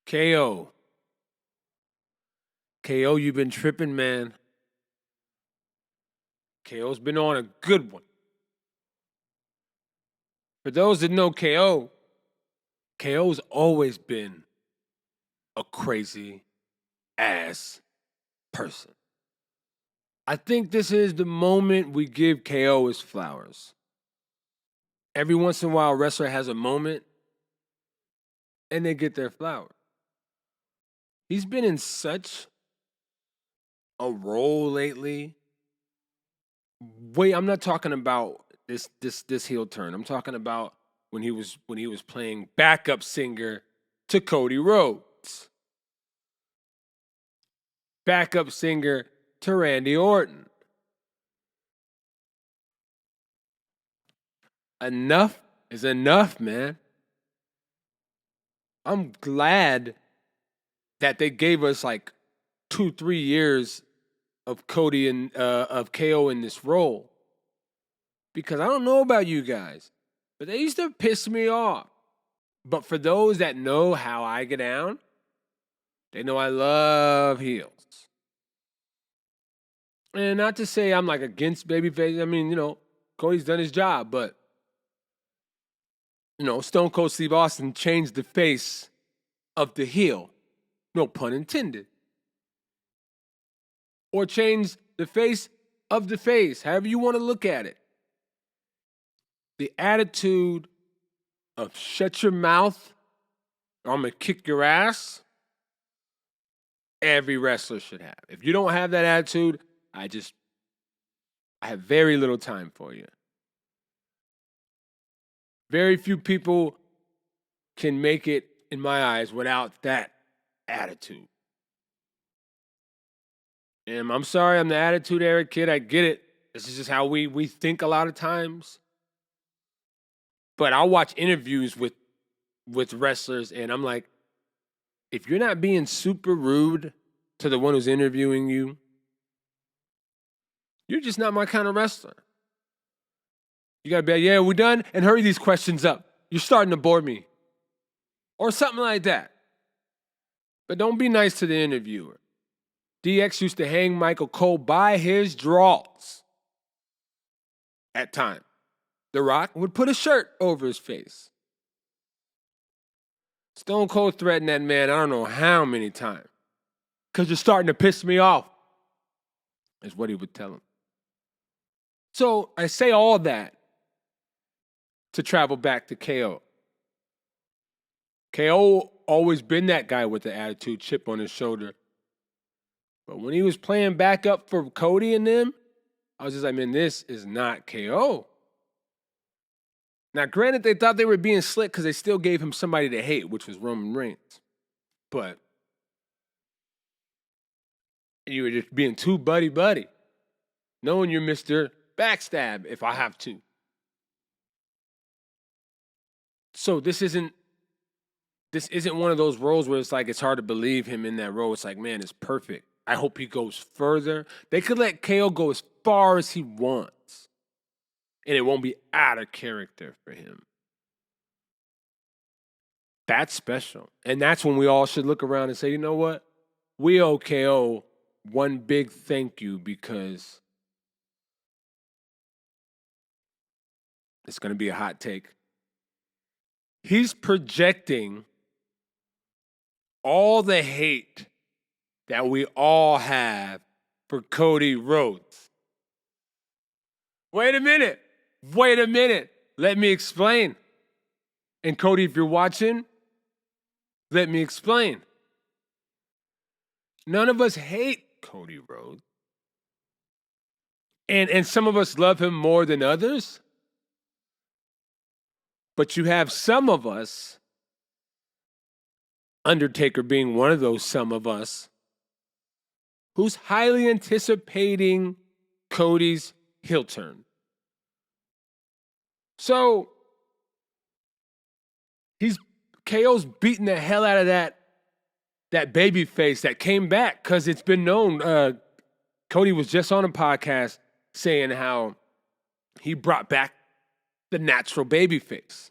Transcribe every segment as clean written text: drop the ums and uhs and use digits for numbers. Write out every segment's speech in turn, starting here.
KO. KO, you've been tripping, man. KO's been on a good one. For those that know KO, KO's always been a crazy ass person. I think this is the moment we give KO his flowers. Every once in a while, a wrestler has a moment and they get their flowers. He's been in such a role lately. Wait, I'm not talking about this heel turn. I'm talking about when he was playing backup singer to Cody Rhodes. Backup singer to Randy Orton. Enough is enough, man. I'm glad that they gave us like 2-3 years of Cody and of KO in this role. Because I don't know about you guys, but they used to piss me off. But for those that know how I get down, they know I love heels. And not to say I'm like against babyface. I mean, Cody's done his job, but Stone Cold Steve Austin changed the face of the heel. No pun intended. Or changed the face of the face, however you want to look at it. The attitude of shut your mouth or I'm going to kick your ass, every wrestler should have. If you don't have that attitude, I have very little time for you. Very few people can make it, in my eyes, without that attitude. And I'm sorry, I'm the attitude era kid. I get it. This is just how we think a lot of times. But I'll watch interviews with wrestlers, and I'm like, if you're not being super rude to the one who's interviewing you, you're just not my kind of wrestler. You gotta be like, yeah, we're done, and hurry these questions up. You're starting to bore me. Or something like that. But don't be nice to the interviewer. DX used to hang Michael Cole by his drawers at times. The Rock would put a shirt over his face. Stone Cold threatened that man I don't know how many times. Because you're starting to piss me off, is what he would tell him. So I say all that to travel back to KO. KO always been that guy with the attitude, chip on his shoulder. But when he was playing backup for Cody and them, I was just like, man, this is not KO. Now, granted, they thought they were being slick because they still gave him somebody to hate, which was Roman Reigns. But you were just being too buddy-buddy, knowing you're Mr. Backstab if I have to. So this isn't one of those roles where it's like it's hard to believe him in that role. It's like, man, it's perfect. I hope he goes further. They could let KO go as far as he wants, and it won't be out of character for him. That's special. And that's when we all should look around and say, you know what? We owe KO one big thank you because it's going to be a hot take. He's projecting all the hate that we all have for Cody Rhodes. Wait a minute. Let me explain. And Cody, if you're watching, let me explain. None of us hate Cody Rhodes. And some of us love him more than others. But you have some of us, Undertaker being one of those some of us, who's highly anticipating Cody's heel turn. So, KO's beating the hell out of that baby face that came back because it's been known. Cody was just on a podcast saying how he brought back the natural baby face.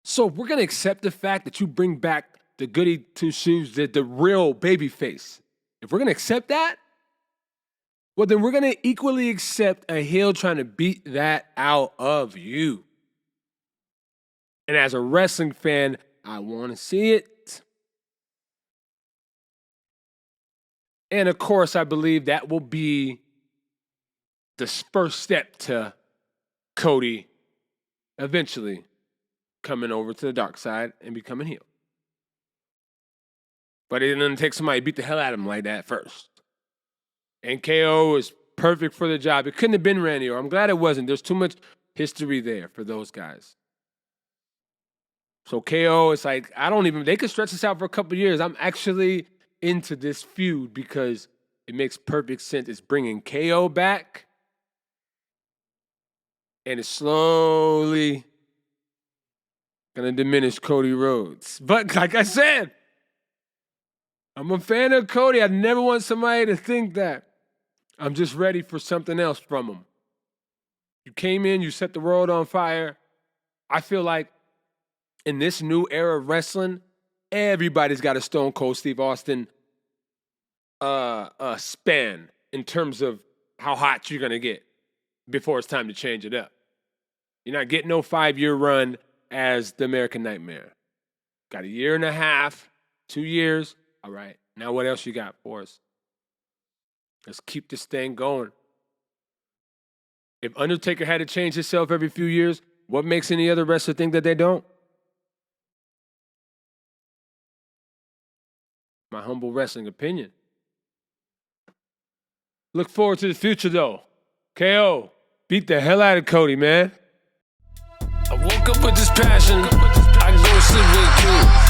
So we're going to accept the fact that you bring back the goody two shoes, the real baby face. If we're going to accept that, well, then we're going to equally accept a heel trying to beat that out of you. And as a wrestling fan, I want to see it. And of course, I believe that will be the first step to Cody eventually coming over to the dark side and becoming heel. But it didn't take somebody to beat the hell out of him like that first. And KO is perfect for the job. It couldn't have been Randy Orton. I'm glad it wasn't. There's too much history there for those guys. So KO is like, they could stretch this out for a couple years. I'm actually into this feud because it makes perfect sense. It's bringing KO back. And it's slowly going to diminish Cody Rhodes. But like I said, I'm a fan of Cody. I never want somebody to think that. I'm just ready for something else from him. You came in, you set the world on fire. I feel like in this new era of wrestling, everybody's got a Stone Cold Steve Austin span in terms of how hot you're going to get before it's time to change it up. You're not getting no 5-year run as the American Nightmare. Got a year and a half, 2 years. All right, now what else you got for us? Let's keep this thing going. If Undertaker had to change himself every few years, what makes any other wrestler think that they don't? My humble wrestling opinion. Look forward to the future, though. KO, beat the hell out of Cody, man. I woke up with this passion. I go sleep with you.